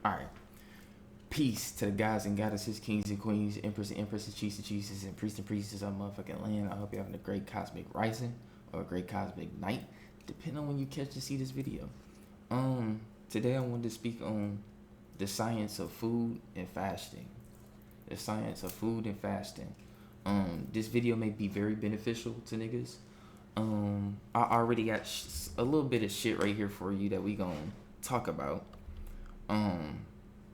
All right. Peace to the guys and goddesses, kings and queens, emperors and empresses, chiefs and chiefs, and priests and priestesses of motherfucking land. I hope you're having a great cosmic rising or a great cosmic night, depending on when you catch to see this video. Today I wanted to speak on the science of food and fasting. The science of food and fasting. This video may be very beneficial to niggas. I already got a little bit of shit right here for you that we gonna talk about.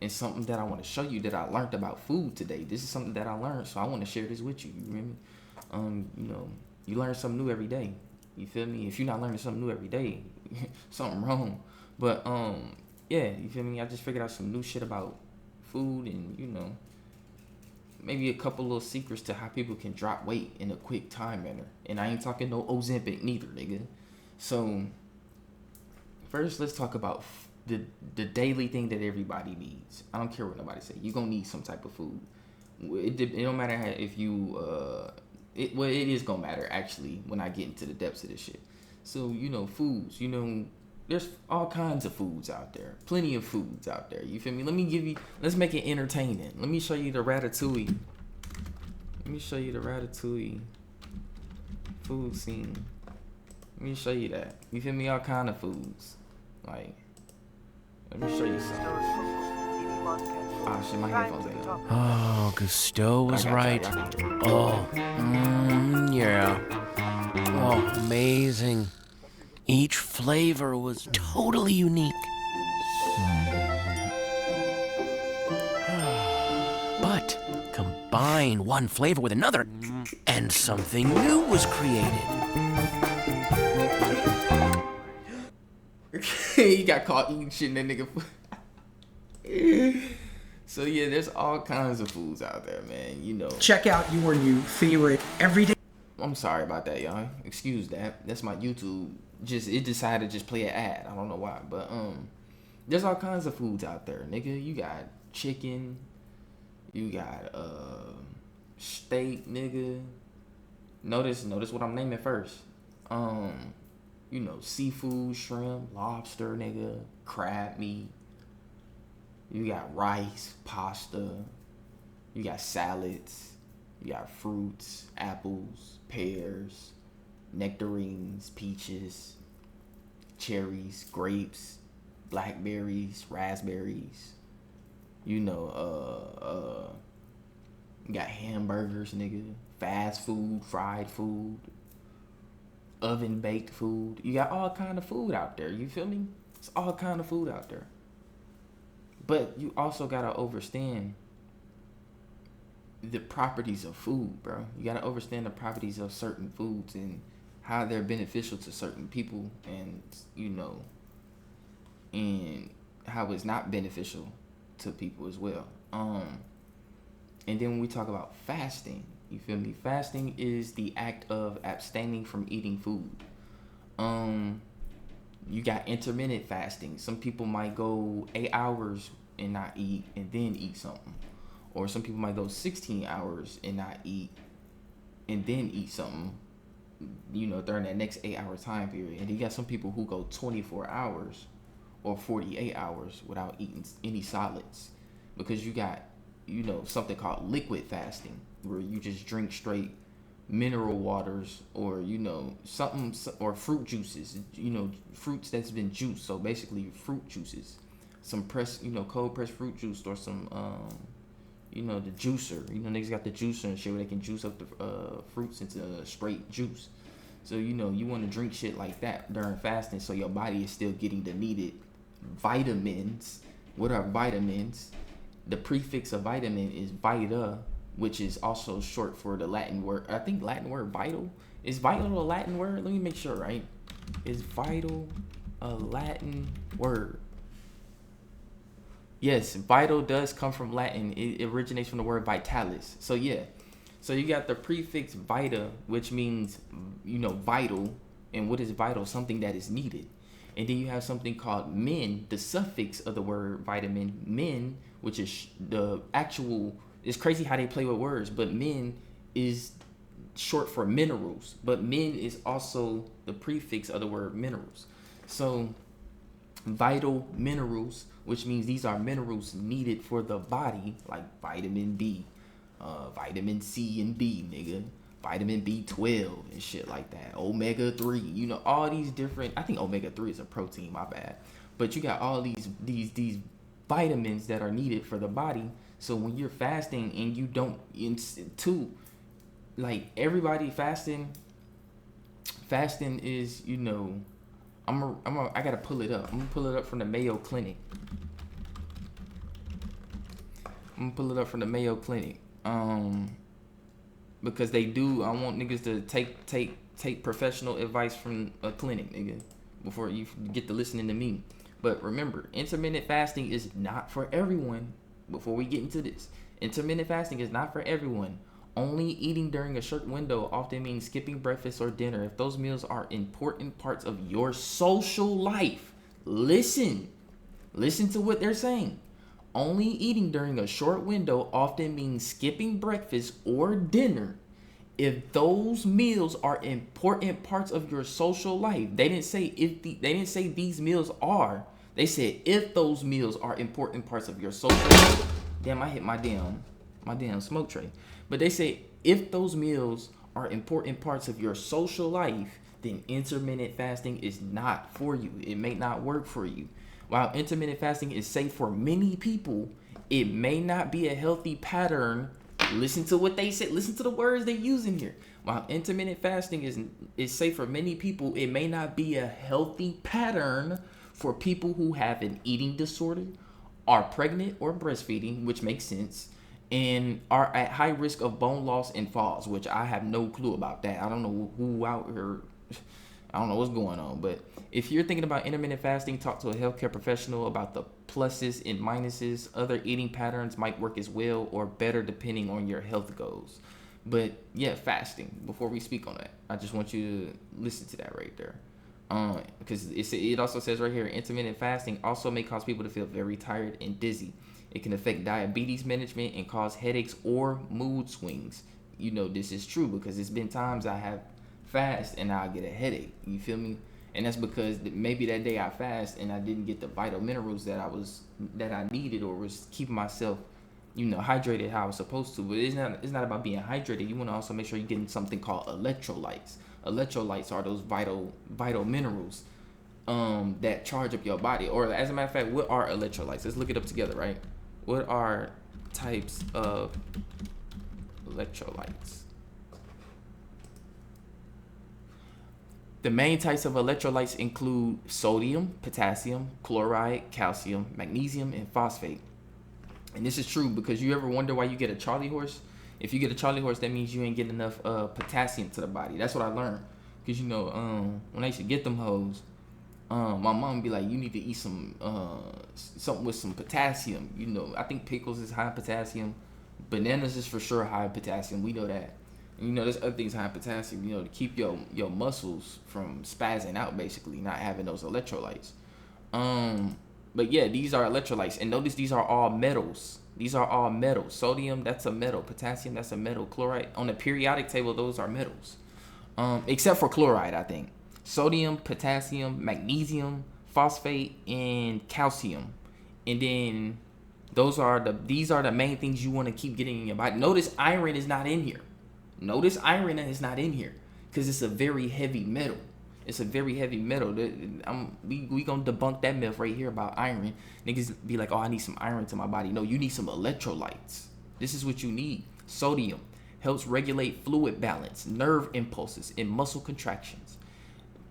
And something that I want to show you that I learned about food today. This is something that I learned, so I want to share this with you. You remember me? You learn something new every day. You feel me? If you're not learning something new every day, something wrong. But yeah, you feel me? I just figured out some new shit about food, and maybe a couple little secrets to how people can drop weight in a quick time manner. And I ain't talking no Ozempic neither, nigga. So first, let's talk about the daily thing that everybody needs. I don't care what nobody say. You're gonna need some type of food. It don't matter if you it is gonna matter actually when I get into the depths of this shit. So foods. There's all kinds of foods out there. Plenty of foods out there. You feel me? Let's make it entertaining. Let me show you the ratatouille. Food scene. Let me show you that. You feel me? All kind of foods. Like, let me show you something. Shit, my headphones ain't on. Oh, Gusteau was right. Yeah. Oh, amazing. Each flavor was totally unique. But combine one flavor with another, and something new was created. He got caught eating shit in that nigga food. So yeah, there's all kinds of foods out there, man. Check out your new favorite everyday. I'm sorry about that, y'all. Excuse that. That's my YouTube. It decided to just play an ad. I don't know why, but there's all kinds of foods out there, nigga. You got chicken. You got steak, nigga. Notice what I'm naming first. Seafood, shrimp, lobster, nigga, crab meat. You got rice, pasta. You got salads. You got fruits, apples, pears, nectarines, peaches, cherries, grapes, blackberries, raspberries. You got hamburgers, nigga, fast food, fried food, oven baked food. You got all kind of food out there. You feel me? It's all kind of food out there. But you also gotta understand the properties of food, bro. You gotta understand the properties of certain foods and how they're beneficial to certain people, and and how it's not beneficial to people as well. And then when we talk about fasting, you feel me? Fasting is the act of abstaining from eating food. You got intermittent fasting. Some people might go 8 hours and not eat and then eat something. Or some people might go 16 hours and not eat and then eat something, during that next 8-hour time period. And you got some people who go 24 hours or 48 hours without eating any solids. Because you got, something called liquid fasting, where you just drink straight mineral waters or something, or fruit juices, fruits that's been juiced. So basically fruit juices, some pressed, cold pressed fruit juice, or some the juicer. Niggas got the juicer and shit where they can juice up the fruits into straight juice. So you want to drink shit like that during fasting, so your body is still getting the needed vitamins. What are vitamins? The prefix of vitamin is vita, which is also short for the Latin word. I think Latin word vital. Is vital a Latin word? Let me make sure, right? Is vital a Latin word? Yes, vital does come from Latin. It originates from the word vitalis. So yeah. So you got the prefix vita, which means, vital. And what is vital? Something that is needed. And then you have something called min, the suffix of the word vitamin, min, which is the actual. It's crazy how they play with words, but min is short for minerals. But min is also the prefix of the word minerals. So vital minerals, which means these are minerals needed for the body, like vitamin B, vitamin C and B, nigga, vitamin B12 and shit like that, omega 3, you know, all these different, I think omega 3 is a protein, my bad, but you got all these vitamins that are needed for the body. So when you're fasting and you don't, like everybody fasting is, you know, I gotta pull it up. I'm gonna pull it up from the Mayo Clinic. Because they do. I want niggas to take professional advice from a clinic, nigga, before you get to listening to me. But remember, intermittent fasting is not for everyone. Before we get into this, intermittent fasting is not for everyone. Only eating during a short window often means skipping breakfast or dinner if those meals are important parts of your social life. Listen to what they're saying. Only eating during a short window often means skipping breakfast or dinner if those meals are important parts of your social life. They didn't say they didn't say these meals are. They said if those meals are important parts of your social life. Damn, I hit my damn smoke tray. But they say if those meals are important parts of your social life, then intermittent fasting is not for you. It may not work for you. While intermittent fasting is safe for many people, it may not be a healthy pattern. Listen to what they said. Listen to the words they use in here. While intermittent fasting is safe for many people, it may not be a healthy pattern for people who have an eating disorder, are pregnant or breastfeeding, which makes sense, and are at high risk of bone loss and falls, which I have no clue about that. I don't know who out here, I don't know what's going on. But if you're thinking about intermittent fasting, talk to a healthcare professional about the pluses and minuses. Other eating patterns might work as well or better depending on your health goals. But yeah, fasting, before we speak on that, I just want you to listen to that right there. Because it also says right here, intermittent fasting also may cause people to feel very tired and dizzy. It can affect diabetes management and cause headaches or mood swings. You know, this is true because it's been times I have fast and I'll get a headache. You feel me? And that's because maybe that day I fast and I didn't get the vital minerals that I needed or was keeping myself, you know, hydrated how I was supposed to. But it's not about being hydrated. You want to also make sure you're getting something called electrolytes. Electrolytes are those vital minerals that charge up your body. Or as a matter of fact, what are electrolytes? Let's look it up together, right? What are types of electrolytes? The main types of electrolytes include sodium, potassium, chloride, calcium, magnesium, and phosphate. And this is true because you ever wonder why you get a Charlie horse? If you get a Charlie horse, that means you ain't getting enough potassium to the body. That's what I learned. Because, you know, when I used to get them hoes, my mom would be like, you need to eat some something with some potassium. You know, I think pickles is high potassium. Bananas is for sure high potassium. We know that. And, you know, there's other things high potassium, you know, to keep your muscles from spazzing out, basically, not having those electrolytes. But yeah, these are electrolytes. And notice these are all metals. These are all metals. Sodium, that's a metal. Potassium, that's a metal. Chloride, on the periodic table, those are metals. Except for chloride, I think. Sodium, potassium, magnesium, phosphate, and calcium. And then these are the main things you want to keep getting in your body. Notice iron is not in here. Because it's a very heavy metal. It's a very heavy metal. We gonna debunk that myth right here about iron. Niggas be like, oh, I need some iron to my body. No, you need some electrolytes. This is what you need. Sodium helps regulate fluid balance, nerve impulses, and muscle contractions.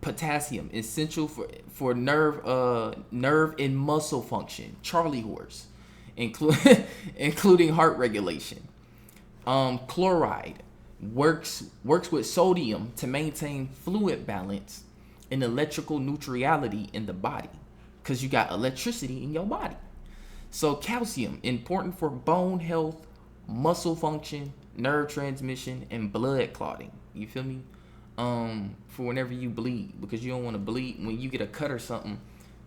Potassium, essential for nerve and muscle function. Charlie horse, including heart regulation. Chloride works with sodium to maintain fluid balance and electrical neutrality in the body, because you got electricity in your body. So calcium, important for bone health, muscle function, nerve transmission, and blood clotting. You feel me? For whenever you bleed, because you don't want to bleed when you get a cut or something.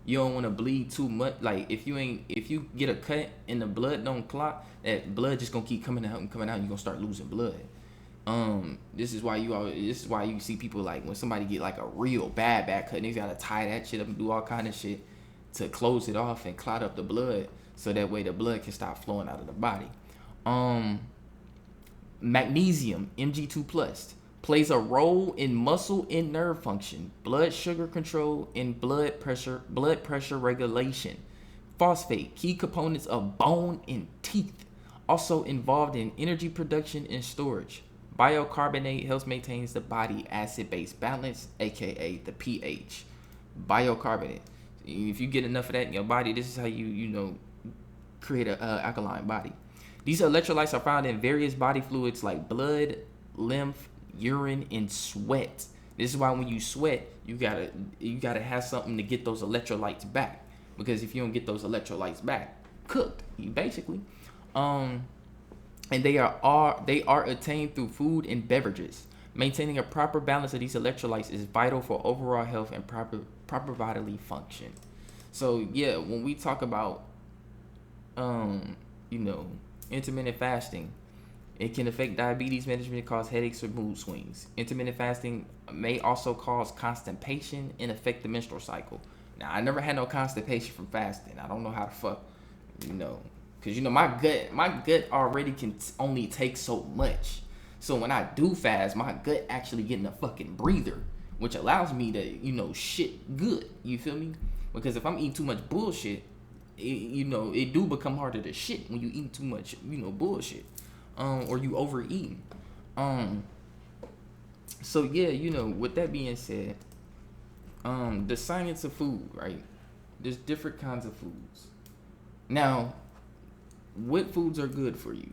You don't want to bleed too much. Like if you get a cut and the blood don't clot, that blood just gonna keep coming out. You're gonna start losing blood. This is why you see people, like when somebody get like a real bad cut, and they gotta tie that shit up and do all kind of shit. to close it off and clot up the blood, so that way the blood can stop flowing out of the body. Magnesium, Mg2 plus, plays a role in muscle and nerve function, blood sugar control, and blood pressure regulation. Phosphate, key components of bone and teeth, also involved in energy production and storage. Bicarbonate helps maintain the body acid-base balance, aka the pH. Bicarbonate, if you get enough of that in your body, this is how you create a alkaline body. These electrolytes are found in various body fluids like blood, lymph, urine, and sweat. This is why when you sweat, you gotta have something to get those electrolytes back. Because if you don't get those electrolytes back, cooked, basically. And they are attained through food and beverages. Maintaining a proper balance of these electrolytes is vital for overall health and proper bodily function. So yeah, when we talk about intermittent fasting, it can affect diabetes management, cause headaches or mood swings. Intermittent fasting may also cause constipation and affect the menstrual cycle. Now, I never had no constipation from fasting. I don't know how the fuck, because my gut already can only take so much. So when I do fast, my gut actually getting a fucking breather, which allows me to shit good. You feel me? Because if I'm eating too much bullshit, it do become harder to shit when you eat too much bullshit, or you overeating. So yeah, with that being said, the science of food, right? There's different kinds of foods. Now, what foods are good for you?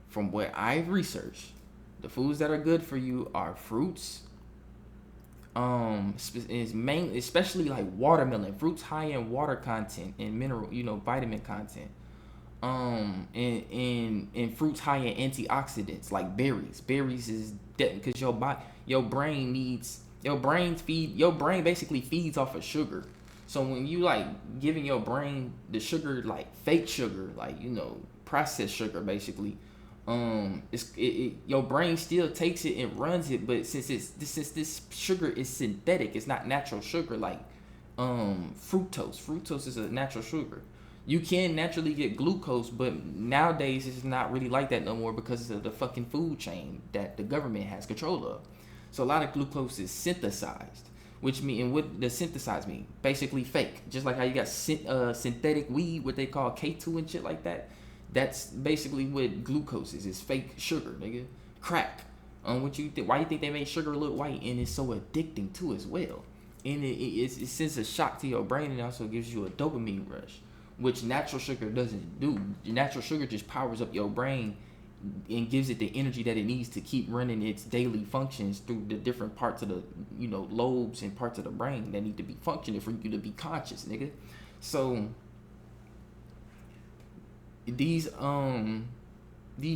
From what I've researched, the foods that are good for you are fruits. Is mainly, especially like watermelon, fruits high in water content and mineral, vitamin content. And fruits high in antioxidants like berries. Berries is because your brain basically feeds off of sugar. So when you like giving your brain the sugar, like fake sugar, like processed sugar, basically, your brain still takes it and runs it, but since this sugar is synthetic, it's not natural sugar like fructose. Fructose is a natural sugar. You can naturally get glucose, but nowadays it's not really like that no more because of the fucking food chain that the government has control of. So a lot of glucose is synthesized, which mean, what does synthesize mean? Basically fake. Just like how you got synthetic weed, what they call K2 and shit like that. That's basically what glucose is. It's fake sugar, nigga. Crack. What you think? Why you think they made sugar look white? And it's so addicting too as well. And it sends a shock to your brain, and also gives you a dopamine rush, which natural sugar doesn't do. Natural sugar just powers up your brain and gives it the energy that it needs to keep running its daily functions through the different parts of the lobes and parts of the brain that need to be functioning for you to be conscious, nigga. So these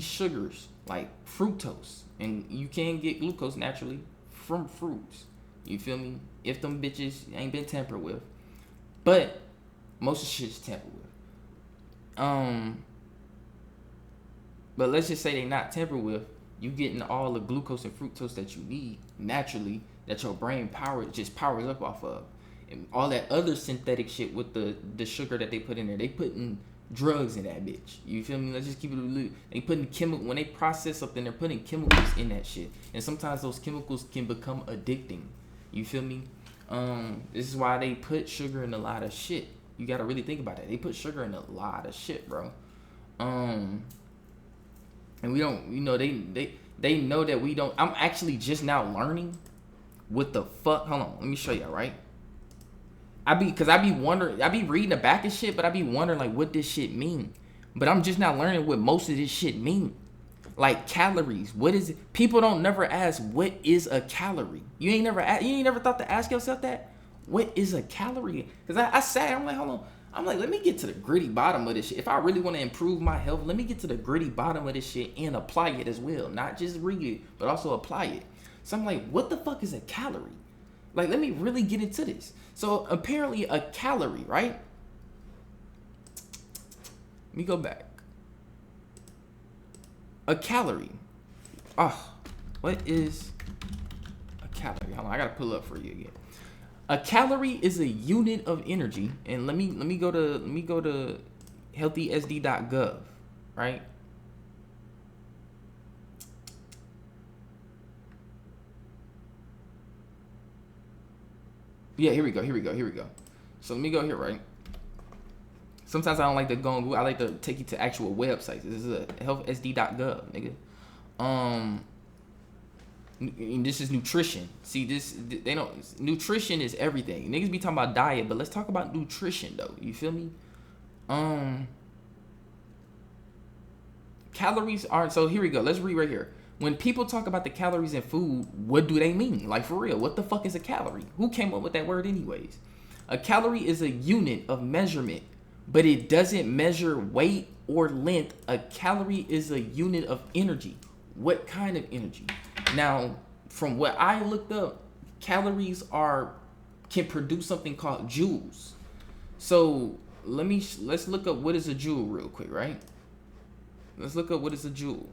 sugars like fructose, and you can get glucose naturally from fruits, you feel me, if them bitches ain't been tampered with, but most of the shit is tampered with. But let's just say they not tampered with, you getting all the glucose and fructose that you need naturally, that your brain powers up off of. And all that other synthetic shit with the sugar that they put in there, they putting drugs in that bitch. You feel me? Let's just keep it. They putting when they process something, they're putting chemicals in that shit. And sometimes those chemicals can become addicting. You feel me? This is why they put sugar in a lot of shit. You gotta really think about that. They put sugar in a lot of shit, bro. And we don't, they know that we don't. I'm actually just now learning what the fuck. Hold on, let me show y'all, right? I be wondering, I be reading the back of shit, but I be wondering like what this shit mean. But I'm just now learning what most of this shit mean. Like calories, what is it? People don't never ask what is a calorie. You ain't never thought to ask yourself that? What is a calorie? Because I sat, I'm like, hold on. I'm like, let me get to the gritty bottom of this shit. If I really want to improve my health, let me get to the gritty bottom of this shit and apply it as well. Not just read it, but also apply it. So I'm like, what the fuck is a calorie? Like, let me really get into this. So apparently a calorie, right? Let me go back. A calorie. What is a calorie? Hold on, I gotta pull up for you again. A calorie is a unit of energy, and let me go to healthysd.gov, right? Yeah, here we go. So let me go here, right? Sometimes I don't like to go on Google. I like to take you to actual websites. This is a healthsd.gov, nigga. And this is nutrition. See, they don't. Nutrition is everything. Niggas be talking about diet, but let's talk about nutrition though. You feel me? Calories aren't. So here we go. Let's read right here. When people talk about the calories in food, what do they mean? Like for real, what the fuck is a calorie? Who came up with that word anyways? A calorie is a unit of measurement, but it doesn't measure weight or length. A calorie is a unit of energy. What kind of energy? Now, from what I looked up, calories can produce something called joules. So let's look up what is a joule real quick, right? Let's look up what is a joule.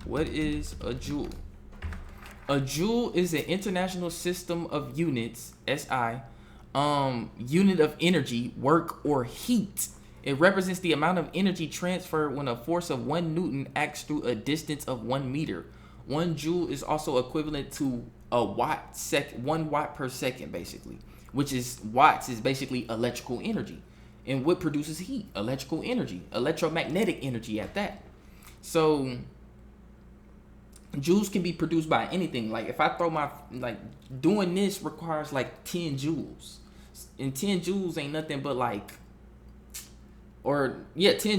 What is a joule? A joule is an international system of units, SI, unit of energy, work, or heat. It represents the amount of energy transferred when a force of 1 Newton acts through a distance of 1 meter. 1 joule is also equivalent to a 1 watt per second, basically, which is watts is basically electrical energy. And what produces heat? Electrical energy, electromagnetic energy at that. So joules can be produced by anything. Like if I throw doing this requires like 10 joules. And 10 joules ain't nothing but 10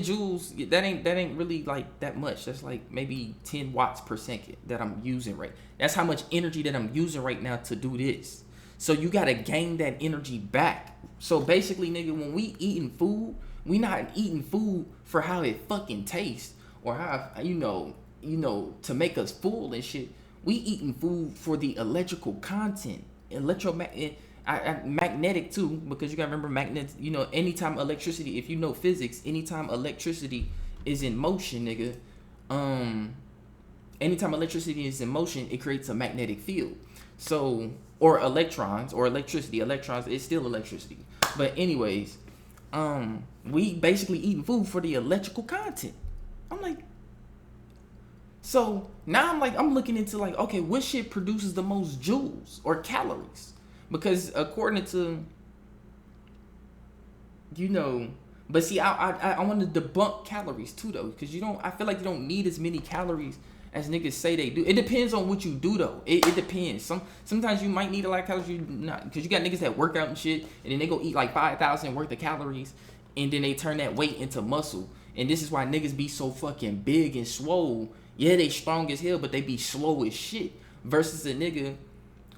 joules, that ain't really like that much. That's like maybe 10 watts per second that I'm using right. That's how much energy that I'm using right now to do this. So you gotta gain that energy back. So basically, nigga, when we eating food, we not eating food for how it fucking tastes or how to make us full and shit. We eating food for the electrical content, magnetic too, because you gotta remember magnets. Anytime electricity, if you know physics, anytime electricity is in motion, nigga, anytime electricity is in motion, it creates a magnetic field. So, or electrons, or electricity. Electrons, it's still electricity. But anyways, we basically eating food for the electrical content. I'm like, so now I'm looking into okay, what shit produces the most joules or calories? Because according to, but see, I want to debunk calories too though, because I feel like you don't need as many calories as niggas say they do. It depends on what you do though. It depends. Sometimes you might need a lot of calories, not, because you got niggas that work out and shit, and then they go eat like 5,000 worth of calories, and then they turn that weight into muscle. And this is why niggas be so fucking big and swole. Yeah, they strong as hell, but they be slow as shit. Versus a nigga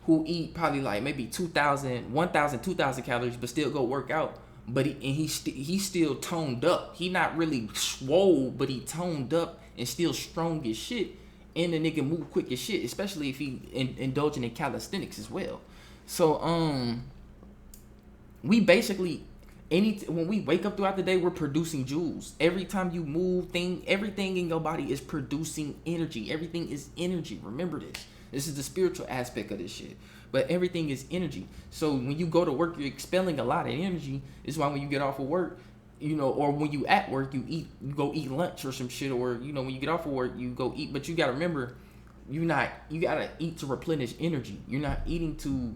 who eat probably like maybe 2,000, 1,000, 2,000 calories, but still go work out. But he's still toned up. He not really swole, but he toned up and still strong as shit. And the nigga move quick as shit, especially if he indulging in calisthenics as well. So we basically when we wake up throughout the day, we're producing joules. Every time you move, everything in your body is producing energy. Everything is energy. Remember this. This is the spiritual aspect of this shit. But everything is energy. So when you go to work, you're expelling a lot of energy. This is why when you get off of work, or when you at work, you go eat lunch or some shit, or when you get off of work, you go eat. But you gotta remember, you gotta eat to replenish energy. You're not eating to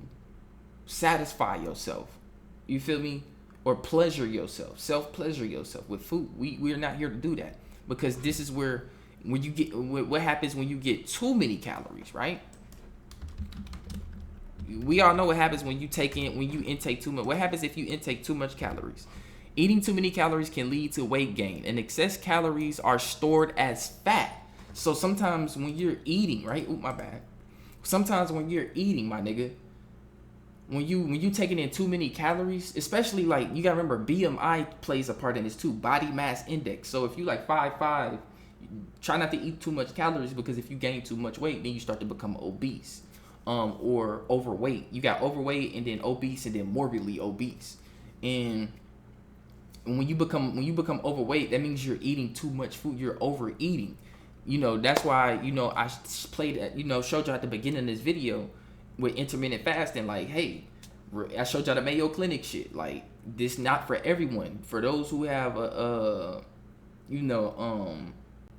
satisfy yourself. You feel me? Or pleasure yourself, self-pleasure yourself with food. We're not here to do that, because this is where when you get what happens when you get too many calories, right? We all know what happens when you intake too much. What happens if you intake too much calories? Eating too many calories can lead to weight gain, and excess calories are stored as fat. So sometimes when you're eating, right? Ooh, my bad. Sometimes when you're eating, my nigga, when you taking in too many calories, especially you gotta remember BMI plays a part in this too, body mass index. So if you 5'5", try not to eat too much calories, because if you gain too much weight, then you start to become obese, or overweight. You got overweight and then obese and then morbidly obese. And when you become overweight, that means you're eating too much food. You're overeating. That's why I played showed you at the beginning of this video. with intermittent fasting, like, hey, I showed y'all the Mayo Clinic shit. Like, this not for everyone. For those who have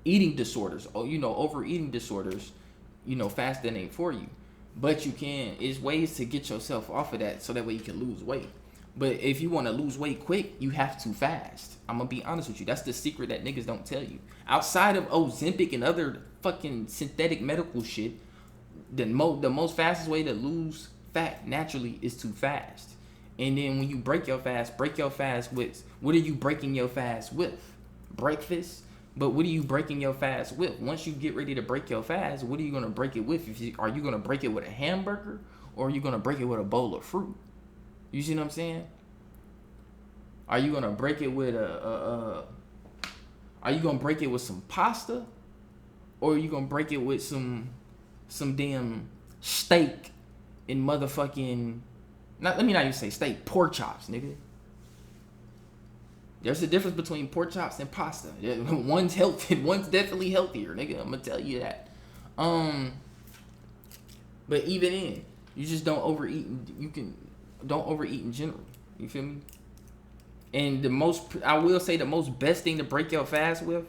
eating disorders, or overeating disorders, fasting ain't for you. But you can. It's ways to get yourself off of that, so that way you can lose weight. But if you want to lose weight quick, you have to fast. I'm gonna be honest with you. That's the secret that niggas don't tell you. Outside of Ozempic and other fucking synthetic medical shit, the most fastest way to lose fat naturally is to fast. And then when you break your fast with, what are you breaking your fast with? Breakfast? But what are you breaking your fast with? Once you get ready to break your fast, what are you gonna break it with? Are you gonna break it with a hamburger, or are you gonna break it with a bowl of fruit? You see what I'm saying? Are you gonna break it with are you gonna break it with some pasta, or are you gonna break it with some damn steak and motherfucking, let me not even say steak, pork chops, nigga. There's a difference between pork chops and pasta. One's healthy, one's definitely healthier, nigga. I'm gonna tell you that. But even in, you just don't overeat. Don't overeat in general. You feel me? And I will say the most best thing to break your fast with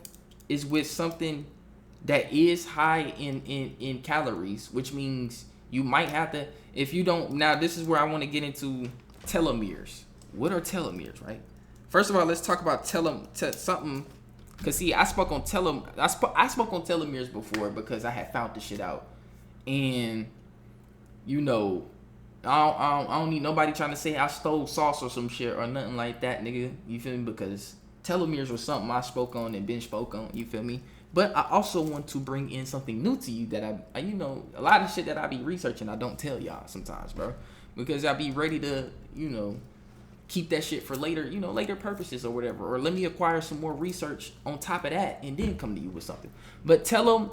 is with something that is high in calories, which means you might have to, if you don't, now this is where I want to get into telomeres. What are telomeres, right? First of all, let's talk about something, cause see, I spoke on telomeres before because I had found this shit out, and I don't need nobody trying to say I stole sauce or some shit or nothing like that, nigga. You feel me? Because telomeres was something I spoke on and Ben spoke on. You feel me? But I also want to bring in something new to you that I a lot of shit that I be researching I don't tell y'all sometimes, bro. Because I be ready to, keep that shit for later, later purposes or whatever. Or let me acquire some more research on top of that and then come to you with something. But telomerase.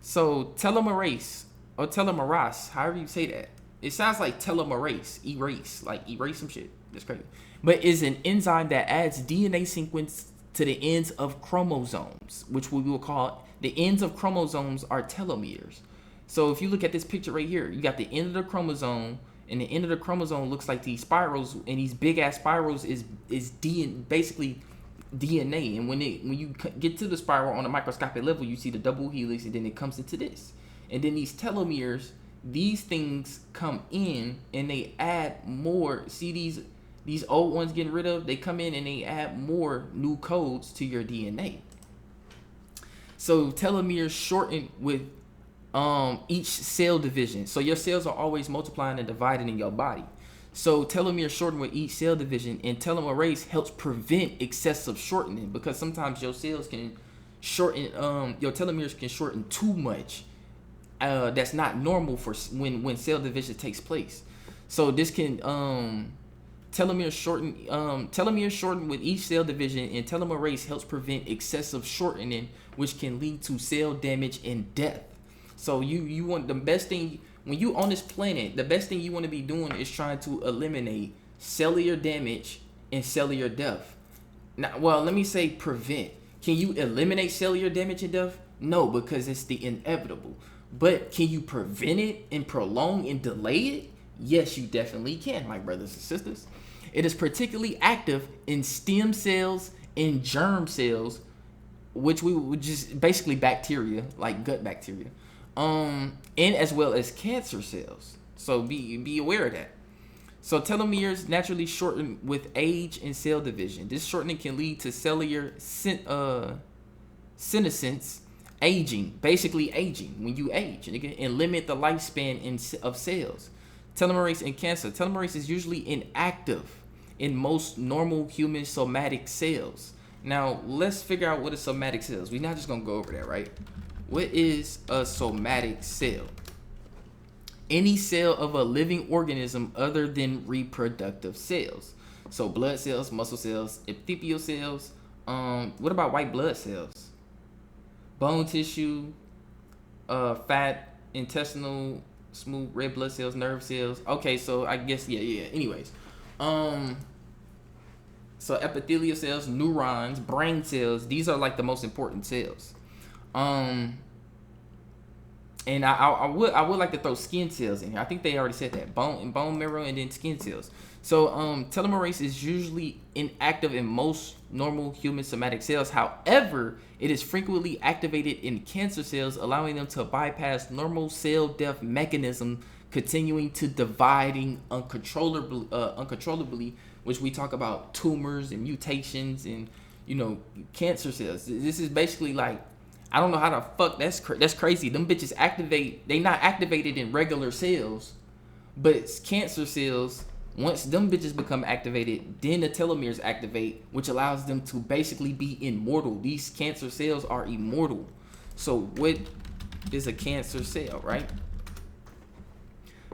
So telomerase, or telomerase, however you say that. It sounds like telomerase, erase some shit. That's crazy. But is an enzyme that adds DNA sequence to the ends of chromosomes, which we will call, the ends of chromosomes are telomeres. So if you look at this picture right here, you got the end of the chromosome, and the end of the chromosome looks like these spirals, and these big ass spirals is basically DNA. And when you get to the spiral on a microscopic level, you see the double helix, and then it comes into this. And then these telomeres, these things come in and they add more. See these old ones getting rid of, they come in and they add more new codes to your DNA. So telomeres shorten with each cell division. So your cells are always multiplying and dividing in your body. So telomeres shorten with each cell division, and telomerase helps prevent excessive shortening, because sometimes your cells can shorten, your telomeres can shorten too much. That's not normal for when cell division takes place. So this can telomeres shorten with each cell division, and telomerase helps prevent excessive shortening, which can lead to cell damage and death. So you want the best thing when you on this planet, the best thing you want to be doing is trying to eliminate cellular damage and cellular death. Now, well, let me say prevent. Can you eliminate cellular damage and death? No, because it's the inevitable. But can you prevent it and prolong and delay it? Yes, you definitely can, my brothers and sisters. It is particularly active in stem cells and germ cells, which we would just basically bacteria, like gut bacteria, and as well as cancer cells. So be aware of that. So telomeres naturally shorten with age and cell division. This shortening can lead to cellular senescence, aging, basically aging when you age, and limit the lifespan of cells. Telomerase in cancer. Telomerase is usually inactive in most normal human somatic cells. Now, let's figure out what a somatic cell is. We're not just going to go over that, right? What is a somatic cell? Any cell of a living organism other than reproductive cells. So blood cells, muscle cells, epithelial cells. What about white blood cells? Bone tissue, fat, intestinal, smooth red blood cells, nerve cells. Okay, so I guess yeah. Anyways, so epithelial cells, neurons, brain cells. These are like the most important cells. And I would like to throw skin cells in here. I think they already said that bone marrow and then skin cells. So telomerase is usually inactive in most normal human somatic cells. However, it is frequently activated in cancer cells, allowing them to bypass normal cell death mechanism, continuing to dividing uncontrollably, which we talk about tumors and mutations and cancer cells. This is basically like, I don't know how the fuck that's crazy. Them bitches activate. They not activated in regular cells, but it's cancer cells. Once them bitches become activated, then the telomeres activate, which allows them to basically be immortal. These cancer cells are immortal. So what is a cancer cell, right?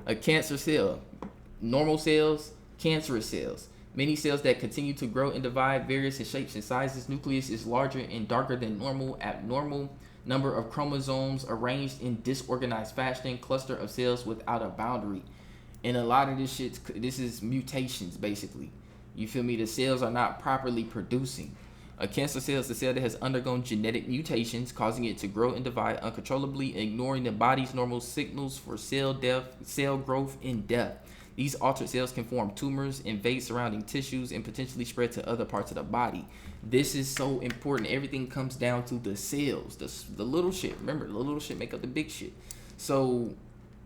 A cancer cell, normal cells, cancerous cells. Many cells that continue to grow and divide, various in shapes and sizes. Nucleus is larger and darker than normal. Abnormal number of chromosomes arranged in disorganized fashion. Cluster of cells without a boundary. And a lot of this shit, this is mutations, basically. You feel me? The cells are not properly producing. A cancer cell is the cell that has undergone genetic mutations, causing it to grow and divide uncontrollably, ignoring the body's normal signals for cell death, cell growth, and death. These altered cells can form tumors, invade surrounding tissues, and potentially spread to other parts of the body. This is so important. Everything comes down to the cells, the little shit. Remember, the little shit make up the big shit. So,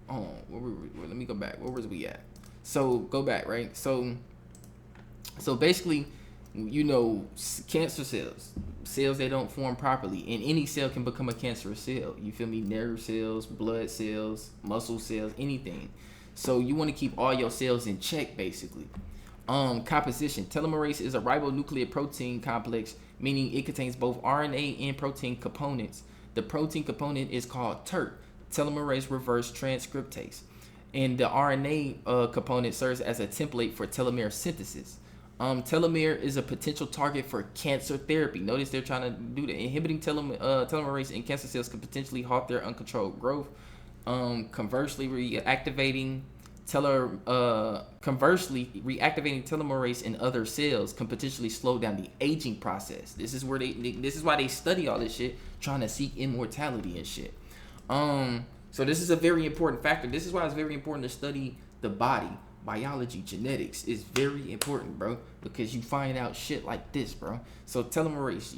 let me go back. Where was we at? So, go back, right? So basically, cancer cells that don't form properly, and any cell can become a cancerous cell. You feel me? Nerve cells, blood cells, muscle cells, anything. So you want to keep all your cells in check, basically. Composition. Telomerase is a ribonucleic protein complex, meaning it contains both RNA and protein components. The protein component is called TERT, telomerase reverse transcriptase, and the RNA component serves as a template for telomere synthesis. Telomere is a potential target for cancer therapy. Notice they're trying to do that. Inhibiting telomerase in cancer cells could potentially halt their uncontrolled growth. Conversely, reactivating telomerase in other cells can potentially slow down the aging process. This is why they study all this shit, trying to seek immortality and shit. So this is a very important factor. This is why it's very important to study the body. Biology, genetics is very important, bro, because you find out shit like this, bro. So telomerase,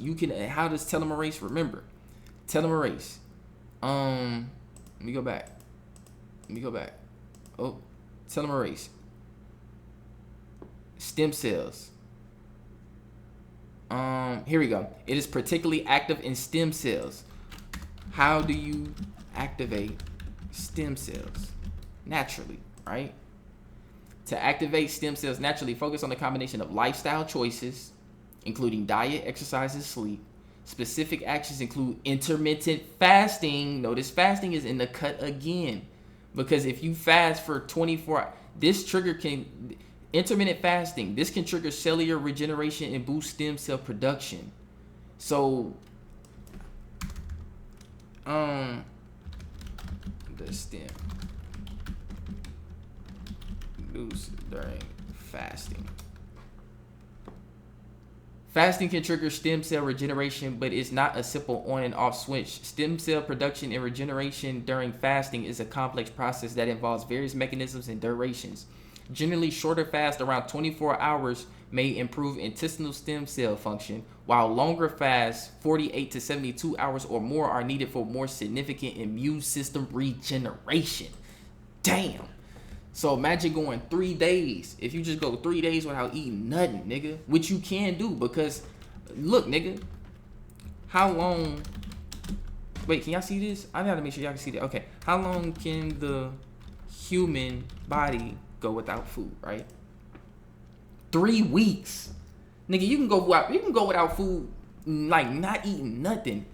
how does telomerase, remember? Telomerase, let me go back. Oh, telomerase. Stem cells. Here we go. It is particularly active in stem cells. How do you activate stem cells? Naturally, right? To activate stem cells naturally, focus on the combination of lifestyle choices, including diet, exercise, and sleep. Specific actions include intermittent fasting. Notice fasting is in the cut again. Because if you fast for 24 hours, intermittent fasting, this can trigger cellular regeneration and boost stem cell production. So, the stem boost during fasting. Fasting can trigger stem cell regeneration, but it's not a simple on and off switch. Stem cell production and regeneration during fasting is a complex process that involves various mechanisms and durations. Generally, shorter fasts around 24 hours may improve intestinal stem cell function, while longer fasts, 48 to 72 hours or more, are needed for more significant immune system regeneration. Damn. So imagine going 3 days. If you just go 3 days without eating nothing, nigga, which you can do, because look, nigga, how long? Wait, can y'all see this? I gotta make sure y'all can see that. Okay, how long can the human body go without food? Right? 3 weeks, nigga. You can go without food, like not eating nothing,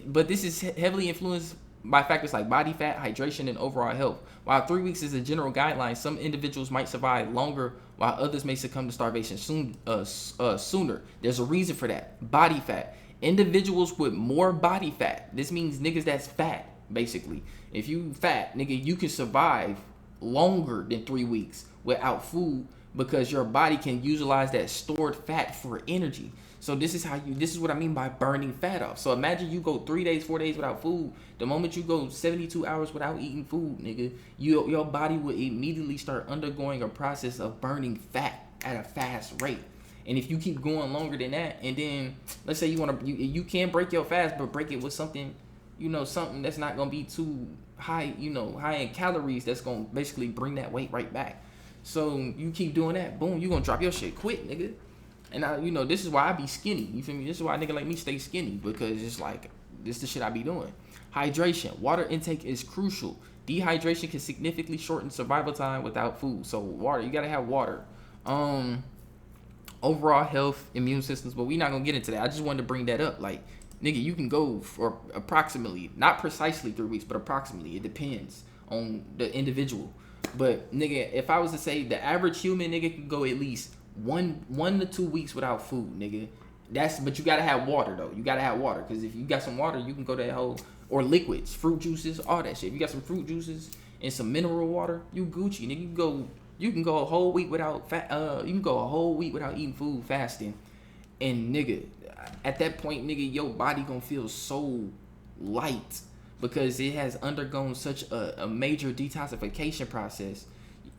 but this is heavily influenced by factors like body fat, hydration, and overall health. While 3 weeks is a general guideline, some individuals might survive longer, while others may succumb to starvation sooner. There's a reason for that. Body fat. Individuals with more body fat. This means niggas that's fat, basically. If you fat, nigga, you can survive longer than 3 weeks without food, because your body can utilize that stored fat for energy. So this is what I mean by burning fat off. So imagine you go 3 days, 4 days without food. The moment you go 72 hours without eating food, nigga, your body will immediately start undergoing a process of burning fat at a fast rate. And if you keep going longer than that, and then let's say you can break your fast, but break it with something, something that's not gonna be too high, high in calories, that's gonna basically bring that weight right back. So you keep doing that, boom, you gonna drop your shit quick, nigga. And this is why I be skinny. You feel me? This is why a nigga like me stay skinny, because it's like, this is the shit I be doing. Hydration. Water intake is crucial. Dehydration can significantly shorten survival time without food. So water, you gotta have water. Overall health, immune systems, but we not gonna get into that. I just wanted to bring that up. Like, nigga, you can go for approximately, not precisely 3 weeks, but approximately. It depends on the individual. But nigga, if I was to say the average human nigga could go at least 1 to 2 weeks without food, nigga. But you gotta have water though. You gotta have water, because if you got some water, you can go that whole, or liquids, fruit juices, all that shit. If you got some fruit juices and some mineral water, you Gucci, nigga. You can go a whole week without you can go a whole week without eating food, fasting, and nigga, at that point, nigga, your body gonna feel so light, because it has undergone such a major detoxification process.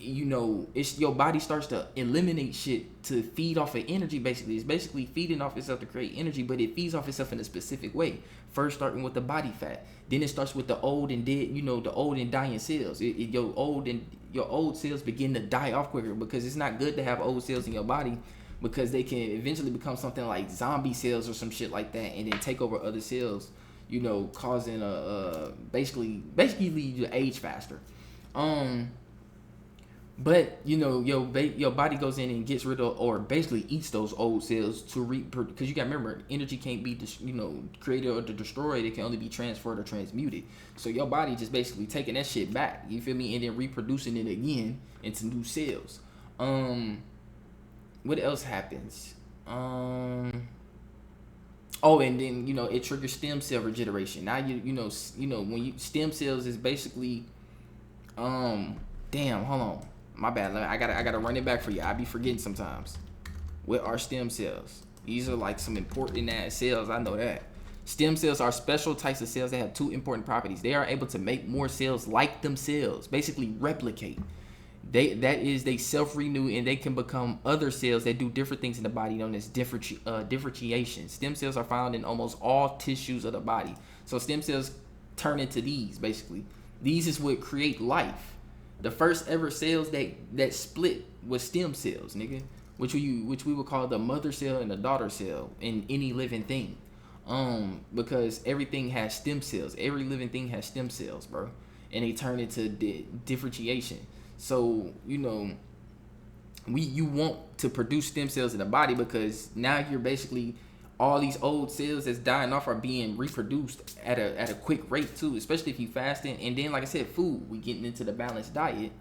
It's your body starts to eliminate shit to feed off of energy. Basically, it's basically feeding off itself to create energy, but it feeds off itself in a specific way. First, starting with the body fat, then it starts with the old and dead, the old and dying cells. Your old cells begin to die off quicker, because it's not good to have old cells in your body, because they can eventually become something like zombie cells or some shit like that, and then take over other cells, causing basically lead you to age faster. But your body goes in and gets rid of, or basically eats those old cells to because you gotta remember, energy can't be created or destroyed. It can only be transferred or transmuted. So your body just basically taking that shit back, you feel me, and then reproducing it again into new cells. What else happens? Oh, and then it triggers stem cell regeneration. Now when stem cells is basically damn, hold on. My bad. I gotta run it back for you. I be forgetting sometimes. What are stem cells? These are like some important ass cells. I know that. Stem cells are special types of cells that have 2 important properties. They are able to make more cells like themselves, basically replicate. They self-renew, and they can become other cells that do different things in the body, known as differentiation. Stem cells are found in almost all tissues of the body. So stem cells turn into these, basically. These is what create life. The first ever cells that split was stem cells, nigga, which we would call the mother cell and the daughter cell in any living thing, because everything has stem cells. Every living thing has stem cells, bro, and they turn into differentiation. So you want to produce stem cells in the body, because now you're basically, all these old cells that's dying off are being reproduced at a quick rate too, especially if you fasting. And then, like I said, food, we getting into the balanced diet.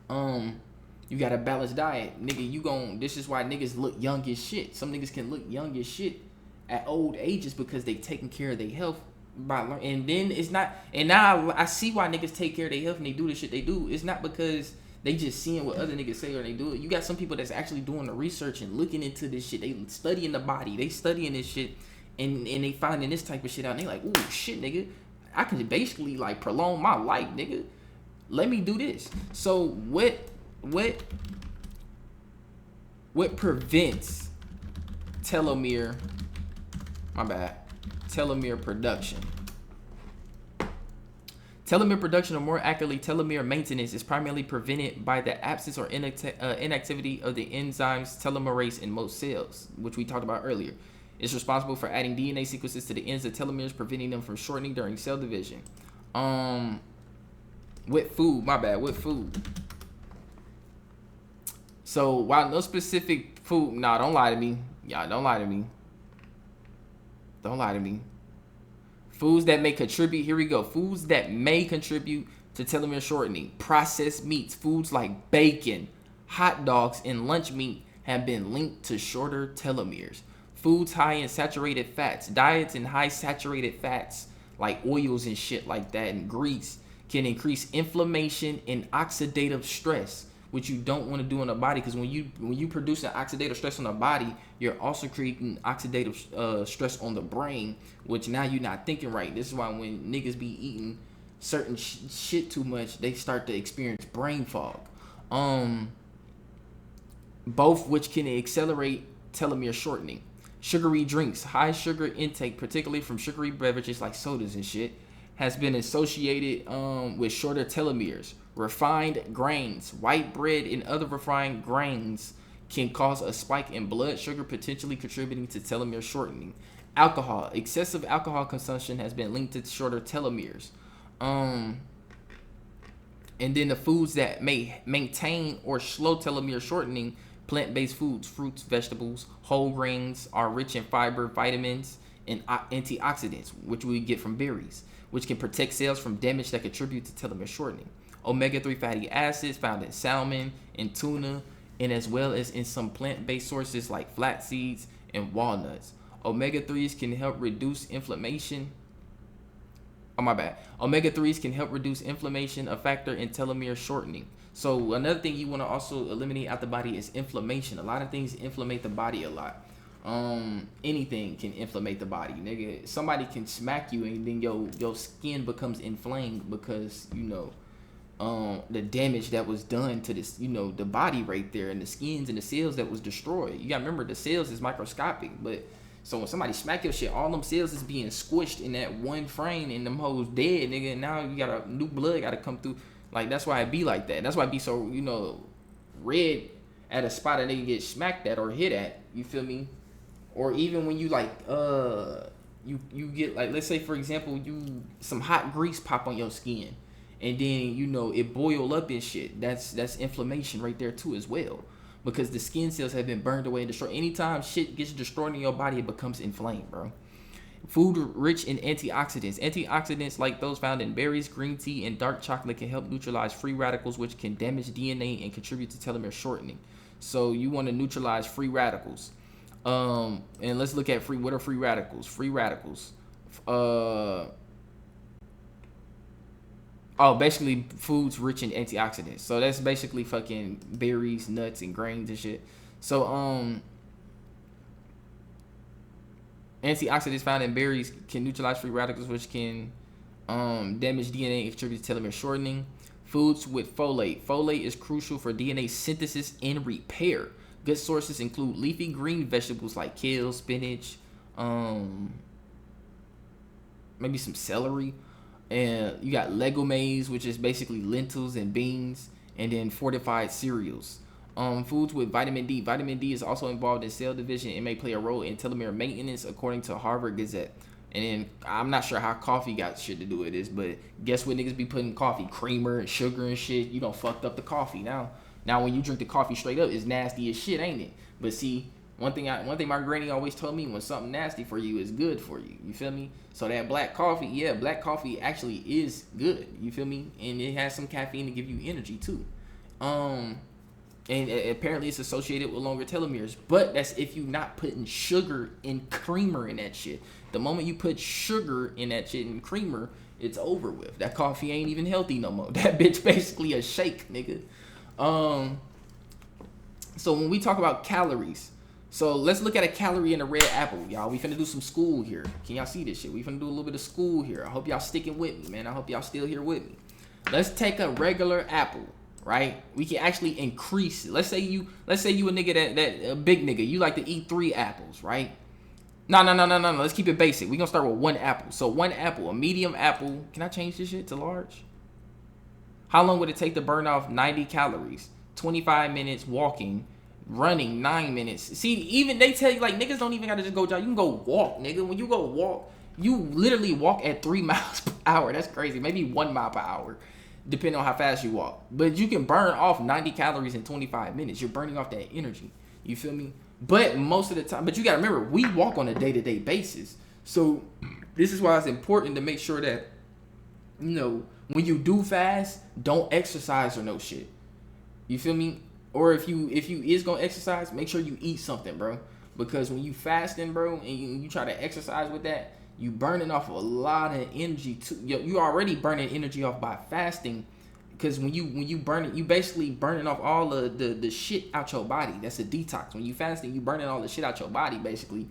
You got a balanced diet, nigga. This is why niggas look young as shit. Some niggas can look young as shit at old ages, because they taking care of their health and then it's not. And now I see why niggas take care of their health and they do the shit they do. It's not because they just seeing what other niggas say or they do it. You got some people that's actually doing the research and looking into this shit. They studying the body. They studying this shit, and they finding this type of shit out. And they like, ooh, shit, nigga. I can basically like prolong my life, nigga. Let me do this. So what prevents telomere production? Telomere production, or more accurately, telomere maintenance, is primarily prevented by the absence or inactivity of the enzymes telomerase in most cells, which we talked about earlier. It's responsible for adding DNA sequences to the ends of telomeres, preventing them from shortening during cell division. With food. So while no specific food, don't lie to me. Y'all, don't lie to me. Don't lie to me. Foods that may contribute, here we go. Foods that may contribute to telomere shortening. Processed meats, foods like bacon, hot dogs, and lunch meat have been linked to shorter telomeres. Foods high in saturated fats, diets in high saturated fats, like oils and shit like that, and grease, can increase inflammation and oxidative stress, which you don't want to do on the body, because when you produce an oxidative stress on the body, you're also creating oxidative stress on the brain, which now you're not thinking right. This is why when niggas be eating certain shit too much, they start to experience brain fog. Both which can accelerate telomere shortening. Sugary drinks, high sugar intake, particularly from sugary beverages like sodas and shit, has been associated with shorter telomeres. Refined grains, white bread, and other refined grains can cause a spike in blood sugar, potentially contributing to telomere shortening. Alcohol, excessive alcohol consumption has been linked to shorter telomeres. And then the foods that may maintain or slow telomere shortening: plant-based foods, fruits, vegetables, whole grains are rich in fiber, vitamins, and antioxidants, which we get from berries, which can protect cells from damage that contribute to telomere shortening. Omega-3 fatty acids found in salmon and tuna, and as well as in some plant-based sources like flax seeds and walnuts. Omega-3s can help reduce inflammation. Omega-3s can help reduce inflammation, a factor in telomere shortening. So another thing you want to also eliminate out the body is inflammation. A lot of things inflammate the body a lot. Anything can inflammate the body, nigga. Somebody can smack you and then your skin becomes inflamed because, you know, the damage that was done to this, you know, the body right there, and the skins and the cells that was destroyed. You gotta remember, the cells is microscopic, but so when somebody smack your shit, all them cells is being squished in that one frame, and them hoes dead, nigga. And now you got a new blood gotta come through. Like, that's why it be like that. That's why it be so, you know, red at a spot that they can get smacked at or hit at. You feel me? Or even when you like you get, like, let's say for example, you some hot grease pop on your skin, and then, you know, it boil up and shit. That's inflammation right there too as well, because the skin cells have been burned away and destroyed. Anytime shit gets destroyed in your body, it becomes inflamed, bro. Food rich in antioxidants. Antioxidants like those found in berries, green tea, and dark chocolate can help neutralize free radicals, which can damage DNA and contribute to telomere shortening. So you want to neutralize free radicals. And let's look at what are free radicals? Free radicals. Basically foods rich in antioxidants. So that's basically fucking berries, nuts, and grains and shit. So antioxidants found in berries can neutralize free radicals, which can damage DNA and contribute to telomere shortening. Foods with folate. Folate is crucial for DNA synthesis and repair. Good sources include leafy green vegetables like kale, spinach, maybe some celery. And you got legumes, which is basically lentils and beans, and then fortified cereals. Foods with vitamin D. Vitamin D is also involved in cell division and may play a role in telomere maintenance, according to Harvard Gazette. And then I'm not sure how coffee got shit to do with this, but guess what niggas be putting coffee? Creamer and sugar and shit. You done fucked up the coffee. Now when you drink the coffee straight up, it's nasty as shit, ain't it? But see, one thing my granny always told me: when something nasty for you is good for you. You feel me? So that black coffee, black coffee actually is good. You feel me? And it has some caffeine to give you energy too. And apparently it's associated with longer telomeres. But that's if you're not putting sugar and creamer in that shit. The moment you put sugar in that shit and creamer, it's over with. That coffee ain't even healthy no more. That bitch basically a shake, nigga. So when we talk about calories, so let's look at a calorie in a red apple, y'all. We finna do some school here. Can y'all see this shit? We finna do a little bit of school here. I hope y'all sticking with me, man. I hope y'all still here with me. Let's take a regular apple, right? We can actually increase it. Let's say you a nigga that a big nigga. You like to eat 3 apples, right? No. Let's keep it basic. We gonna start with 1 apple. So 1 apple, a medium apple. Can I change this shit to large? How long would it take to burn off 90 calories? 25 minutes walking. Running 9 minutes. See, even they tell you, like, niggas don't even gotta just go jog. You can go walk, nigga. When you go walk, you literally walk at 3 miles per hour. That's crazy. Maybe 1 mile per hour, depending on how fast you walk. But you can burn off 90 calories in 25 minutes. You're burning off that energy. You feel me? But most of the time, but you gotta remember, we walk on a day-to-day basis. So this is why it's important to make sure that, you know, when you do fast, don't exercise or no shit. You feel me? Or if you is gonna exercise, make sure you eat something, bro. Because when you fasting, bro, and you try to exercise with that, you burning off a lot of energy too. You already burning energy off by fasting, because when you burn it, you basically burning off all the shit out your body. That's a detox. When you fasting, you burning all the shit out your body basically,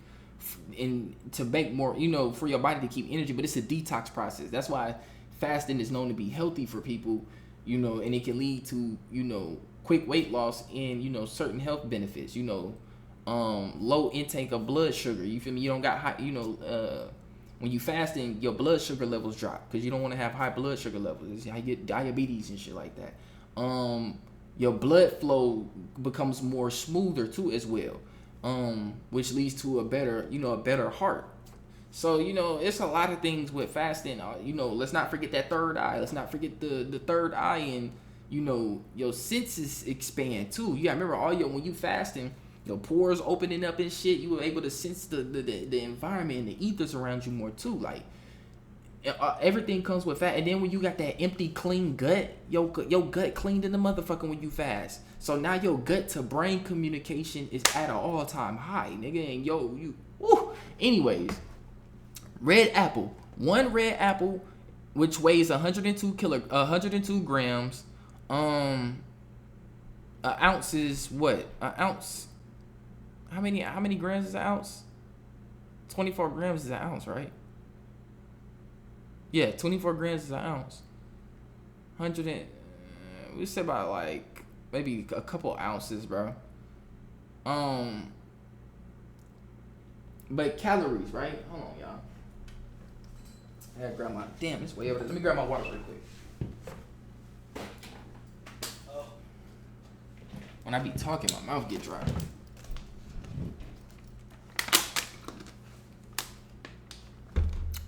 and to make more, for your body to keep energy. But it's a detox process. That's why fasting is known to be healthy for people, and it can lead to quick weight loss and certain health benefits. Low intake of blood sugar. You feel me? You don't got high. When you fasting, your blood sugar levels drop because you don't want to have high blood sugar levels. It's how you get diabetes and shit like that. Your blood flow becomes more smoother too as well, which leads to a better heart. So it's a lot of things with fasting. Let's not forget that third eye. Let's not forget the third eye, and your senses expand too. You gotta remember when you fasting, your pores opening up and shit, you were able to sense the environment and the ethers around you more too. Like everything comes with fat. And then when you got that empty, clean gut, your gut cleaned in the motherfucker when you fast. So now your gut to brain communication is at an all-time high, nigga. And anyways, red apple. One red apple, which weighs 102 grams. An ounce is what? An ounce. How many grams is an ounce? 24 grams is an ounce, right? Yeah, 24 grams is an ounce. We said about like maybe a couple ounces, bro. But calories, right? Hold on, y'all. I gotta grab it's way over there. Let me grab my water real quick. When I be talking, my mouth get dry.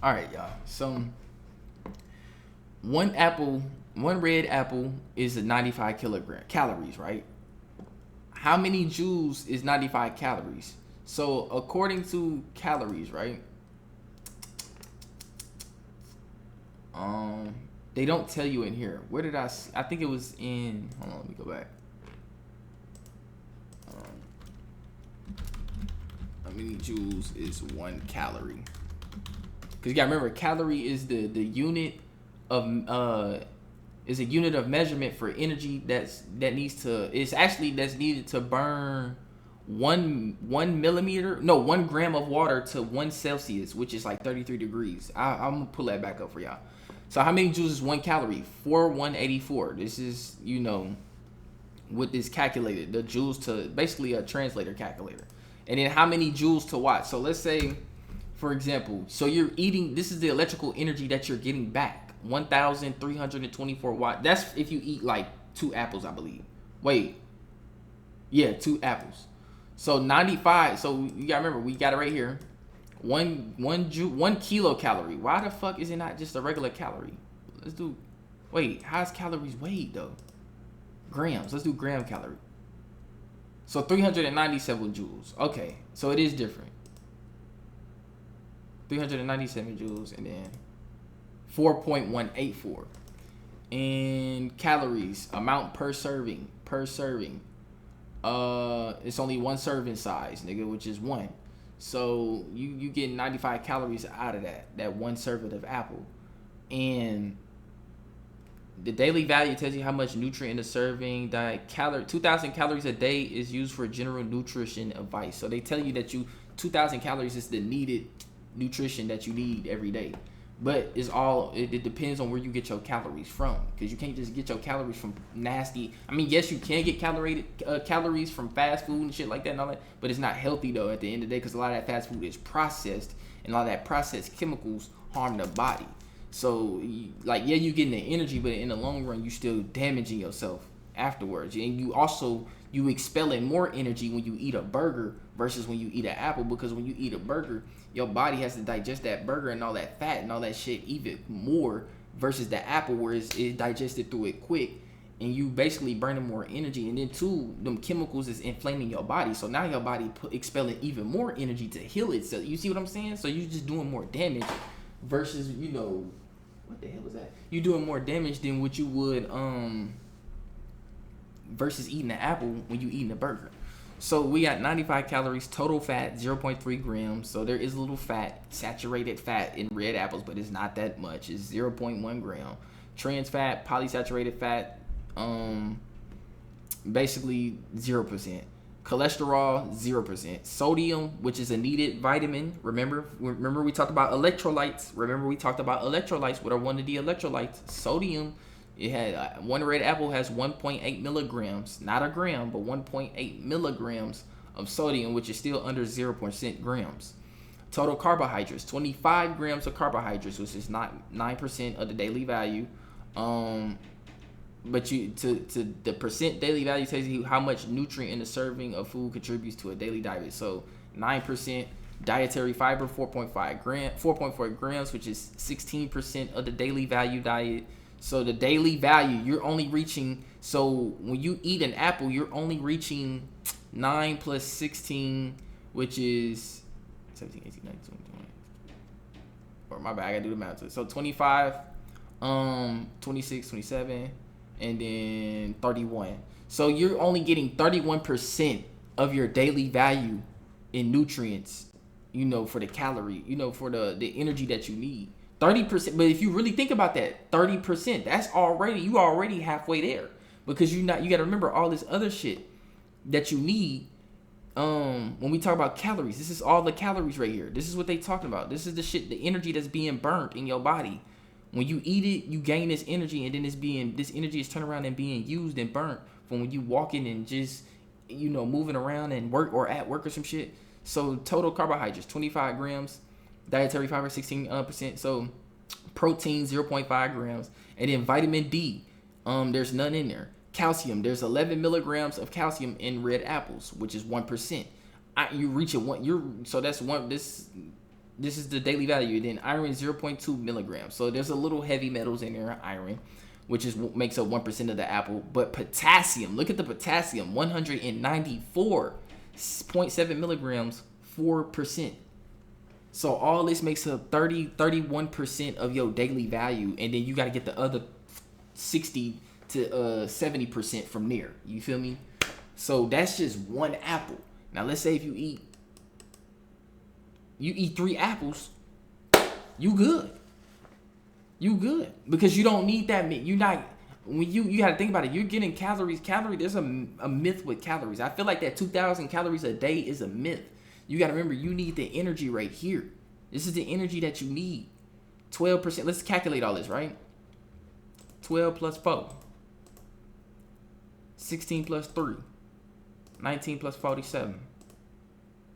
All right, y'all. So one red apple is 95 calories, right? How many joules is 95 calories? So according to calories, right? They don't tell you in here. Where did I think it was in, hold on, let me go back. How many joules is 1 calorie? Because you gotta remember, calorie is the unit of is a unit of measurement for energy that's needed to burn 1 gram of water to 1 Celsius, which is like 33 degrees. I'm gonna pull that back up for y'all. So how many joules is 1 calorie? 4,184. This is what is calculated, the joules to basically a translator calculator. And then how many joules to watt? So let's say, for example, so you're eating, this is the electrical energy that you're getting back, 1,324 watt. That's if you eat like 2 apples, I believe. Wait, yeah, 2 apples. So 95. So you gotta remember, we got it right here. 1 kilocalorie. Why the fuck is it not just a regular calorie? Let's do. Wait, how's calories weighed though? Grams. Let's do gram calorie. So 397 joules. Okay, so it is different. 397 joules and then 4.184. And calories, amount per serving. It's only 1 serving size, nigga, which is 1. So you get 95 calories out of that 1 serving of apple. And the daily value tells you how much nutrient in a serving. 2,000 calories a day is used for general nutrition advice. So they tell you that 2,000 calories is the needed nutrition that you need every day. But it depends on where you get your calories from, because you can't just get your calories from nasty. I mean, yes, you can get calories from fast food and shit like that and all that, but it's not healthy though at the end of the day, because a lot of that fast food is processed, and a lot of that processed chemicals harm the body. So you're getting the energy, but in the long run, you still damaging yourself afterwards. And you expelling more energy when you eat a burger versus when you eat an apple, because when you eat a burger, your body has to digest that burger and all that fat and all that shit even more, versus the apple where it's digested through it quick, and you basically burning more energy. And then too, them chemicals is inflaming your body, so now your body expelling even more energy to heal itself. You see what I'm saying? So you're just doing more damage versus what the hell was that? You're doing more damage than what you would versus eating an apple when you eating a burger. So we got 95 calories, total fat 0.3 grams. So there is a little fat, saturated fat in red apples, but it's not that much. It's 0.1 gram. Trans fat, polysaturated fat, basically 0%. Cholesterol, 0%. Sodium, which is a needed vitamin. Remember we talked about electrolytes. What are one of the electrolytes? Sodium. It had one red apple has 1.8 milligrams, not a gram, but 1.8 milligrams of sodium, which is still under 0% grams. Total carbohydrates, 25 grams of carbohydrates, which is not 9% of the daily value. But the percent daily value tells you how much nutrient in a serving of food contributes to a daily diet. So 9%. Dietary fiber, 4.4 grams, which is 16% of the daily value diet. So the daily value, you're only reaching, so when you eat an apple, you're only reaching 9 plus 16, which is 17, 18, 19, 20, 21. Or my bad, I gotta do the math to it. So 25, 26, 27, and then 31. So you're only getting 31% of your daily value in nutrients, for the calorie, for the energy that you need. 30%, but if you really think about that, 30%, you already halfway there, because you got to remember all this other shit that you need. When we talk about calories, this is all the calories right here. This is what they talking about. This is the shit, the energy that's being burnt in your body. When you eat it, you gain this energy, and then this energy is turned around and being used and burnt from when you walking and just, moving around and work or at work or some shit. So total carbohydrates, 25 grams. Dietary fiber, 16%. So protein, 0.5 grams. And then vitamin D, there's none in there. Calcium, there's 11 milligrams of calcium in red apples, which is 1%. You reach so that's one. This is the daily value. Then iron, 0.2 milligrams. So there's a little heavy metals in there, iron, which makes up 1% of the apple. But potassium, look at the potassium, 194.7 milligrams, 4%. So all this makes up 31% of your daily value, and then you got to get the other 60 to 70% from there. You feel me? So that's just one apple. Now let's say if you eat 3 apples, you good. You good, because you don't need that. You not when you got to think about it. You're getting calories. There's a myth with calories. I feel like that 2,000 calories a day is a myth. You got to remember, you need the energy right here. This is the energy that you need. 12%. Let's calculate all this, right? 12 plus 4. 16 plus 3. 19 plus 47.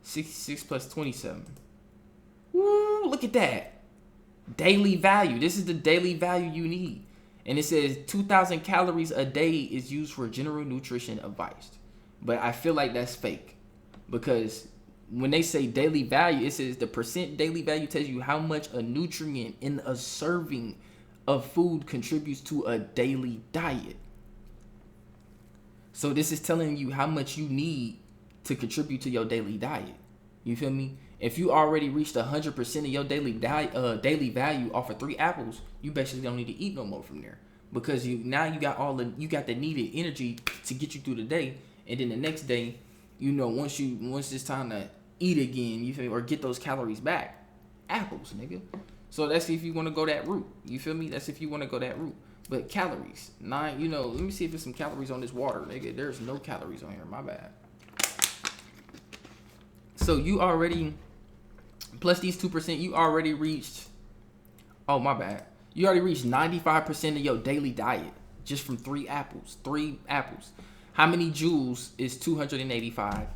66 plus 27. Woo, look at that. Daily value. This is the daily value you need. And it says 2,000 calories a day is used for general nutrition advice. But I feel like that's fake, because when they say daily value, it says the percent daily value tells you how much a nutrient in a serving of food contributes to a daily diet. So this is telling you how much you need to contribute to your daily diet. You feel me? If you already reached 100% of your daily value off of 3 apples, you basically don't need to eat no more from there, because you got the needed energy to get you through the day, and then the next day, once it's time to eat again, you feel me, or get those calories back, apples, nigga. So that's if you want to go that route. You feel me? That's if you want to go that route. But calories, 9. Let me see if there's some calories on this water, nigga. There's no calories on here. My bad. So you already, plus these 2%, you already reached. Oh, my bad. You already reached 95% of your daily diet just from 3 apples. 3 apples. How many joules is 285